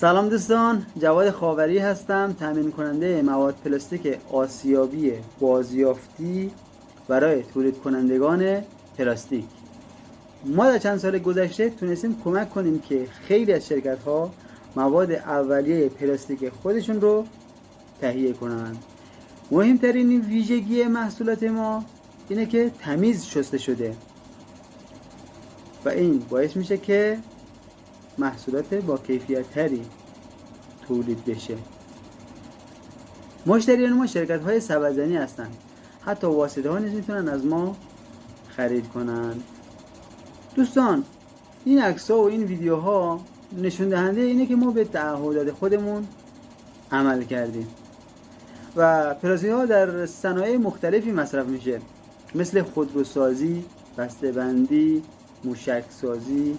سلام دوستان، جواد خاوری هستم، تامین کننده مواد پلاستیک آسیابی بازیافتی برای تولید کنندگان پلاستیک. ما در چند سال گذشته تونستیم کمک کنیم که خیلی از شرکت ها مواد اولیه پلاستیک خودشون رو تهیه کنند. مهمترین ویژگی محصولات ما اینه که تمیز شسته شده و این باعث میشه که محصولات با کیفیت تری تولید بشه. مشتریان ما شرکت های سبدزنی هستن، حتی واسطه ها نیز میتونن از ما خرید کنن. دوستان، این عکس ها و این ویدیوها نشون دهنده اینه که ما به تعهدات خودمون عمل کردیم و پلاستیک ها در صنایع مختلفی مصرف میشه، مثل خودروسازی، بسته‌بندی، موشکسازی،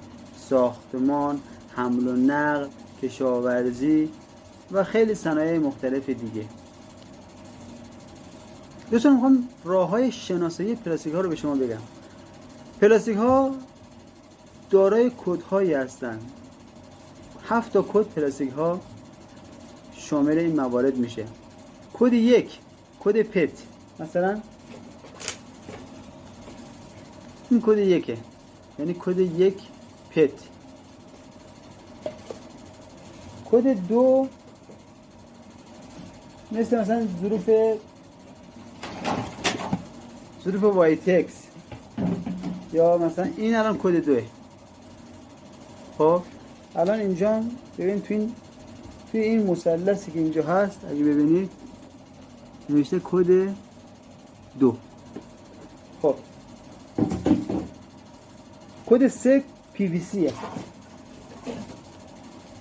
ساختمان، حمل و نقل، کشاورزی و خیلی صنایع مختلف دیگه. دوستان، میخوام راه‌های شناسایی پلاستیک ها رو به شما بگم. پلاستیک ها دارای کدهایی هستند. 7 تا کد پلاستیک ها شامل این موارد میشه. کد 1 کد پت، مثلا این کد 1 یعنی کد 1 پت. کد 2 مثلا ظروف وایتکس، یا مثلا این الان کد 2. خب الان اینجا ببین توی این مثلثی که اینجا هست، اگه ببینید نوشته کد 2. خب کد 3 PVC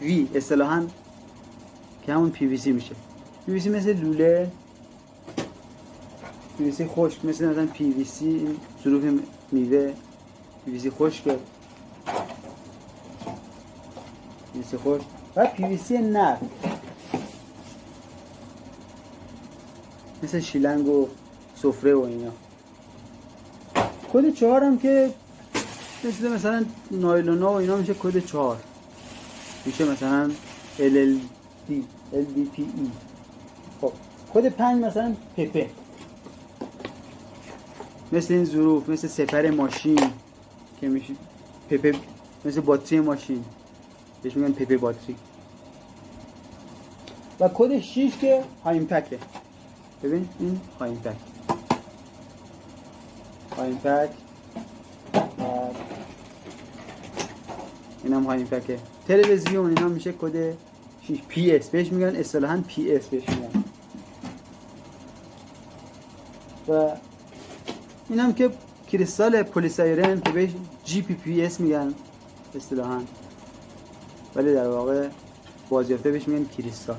وی اصطلاحاً که همون PVC میشه. PVC مثل لوله، PVC خشک، مثلا PVC این ظروف میوه، PVC خشک، PVC خشک و PVC نرم مثل شیلنگ و سفره و اینا. کد 4 هم که مثلا نایلونا و اینا میشه کد 4، میشه مثلا LDPE. خب کد 5 مثلا پپه، مثل این ظروف، مثل سپر ماشین که میشه پپه، مثل باتری ماشین بهش میگن پپه باتری. و کد 6 که هایمپکه. ببین این هایمپک این هم هایمپکه. تلویزیون اینا میشه کد 6 PS بهش میگن، اصطلاحاً PS بهش میگن. و این هم که کریستال پلیستایرن که بهش GPPS میگن اصطلاحاً، ولی در واقع بازیافته بهش میگن کریستال.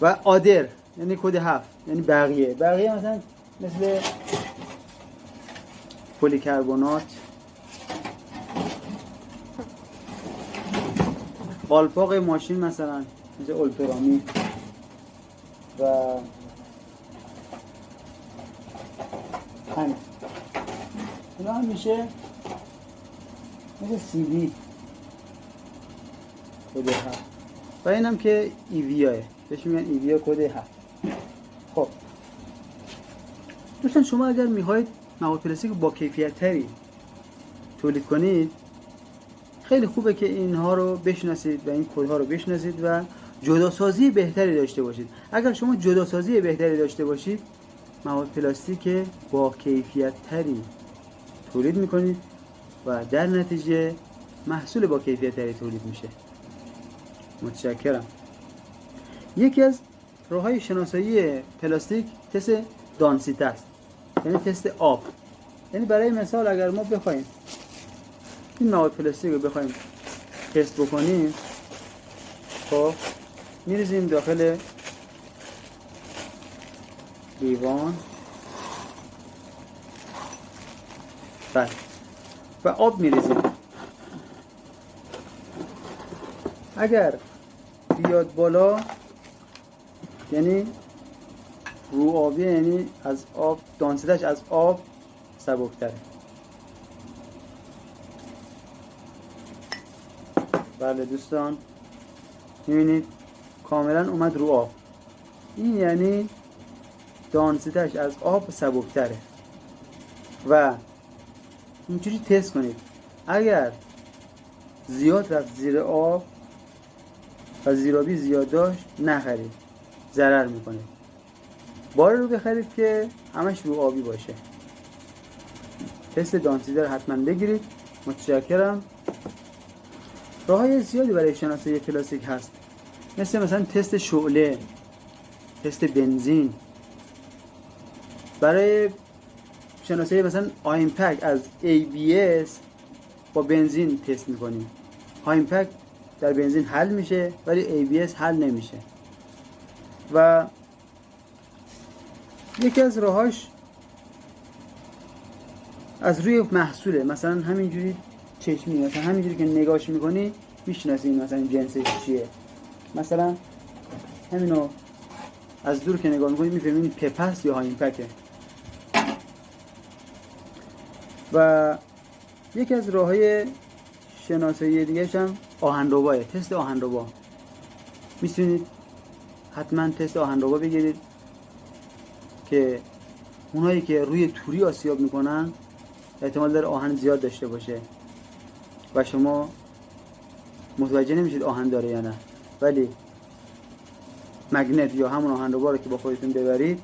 و آدر یعنی کد 7 یعنی بقیه مثلا مثل پلیکربنات، قالپاق ماشین مثلا مثل اولترامی و همین. اینا هم میشه مثل CD کد 7. و اینم که EVA بهش میگن EVA کد 7. خب دوستان، شما اگر میخواید مواد پلاستیک با کیفیت تری تولید کنید، خیلی خوبه که اینها رو بشناسید و این کدها رو بشناسید و جداسازی بهتری داشته باشید. اگر شما جداسازی بهتری داشته باشید، مواد پلاستیک با کیفیت تری تولید میکنید و در نتیجه محصول با کیفیت تری تولید میشه. متشکرم. یکی از راه‌های شناسایی پلاستیک تست دانسیته است، یعنی تست آب. یعنی برای مثال اگر ما بخوایم این مواد پلاستیک رو بخوایم تست بکنیم، خب میریزیم داخل لیوان و آب میریزیم. اگر بیاد بالا یعنی رو آبیه، یعنی از آب دانسیتش از آب سبکتره. بله دوستان، میبینید کاملا اومد رو آب. این یعنی دانسیتش از آب سبکتره و اینجوری تست کنید. اگر زیاد رفت زیر آب و زیرابی زیاد داشت نخرید، ضرر میکنه. بار رو بخرید که همش رو آبی باشه. تست دانسیده رو حتما بگیرید. متشکرم. راه‌های زیادی برای شناسایی پلاستیک هست، مثلا تست شعله، تست بنزین. برای شناسایی مثلا آیمپک از ABS با بنزین تست میکنیم. آیمپک در بنزین حل میشه ولی ABS حل نمیشه. و یکی از راهاش از روی محصوله. مثلا همینجوری چشمی، مثلا همینجوری که نگاهش میکنی میشناسی مثلا جنسش چیه. مثلا همینو از دور که نگاه میکنی میفهمید پپس یا هایمپکه. و یکی از راههای شناسایی دیگه هم آهنربایه، تست آهنربا. میتونید حتما تست آهنربا بگیرید که اونایی که روی توری آسیاب میکنن احتمال داره آهن زیاد داشته باشه و شما متوجه نمیشید آهن داره یا نه، ولی مگنت یا همون آهنربا رو که با خودتون ببرید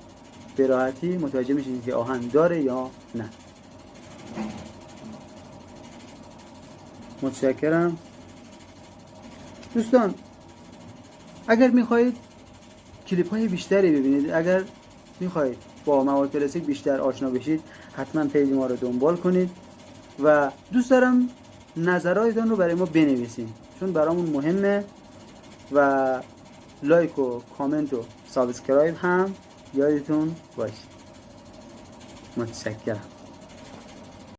به راحتی متوجه میشید که آهن داره یا نه. متشکرم. دوستان اگر میخواهید کلیپ های بیشتری ببینید، اگر میخواهید با مواد پلاستیک بیشتر آشنا بشید، حتما پیج ما رو دنبال کنید و دوست دارم نظراتتون رو برای ما بنویسید چون برامون مهمه. و لایک و کامنت و سابسکرایب هم یادتون باشه. متشکرم.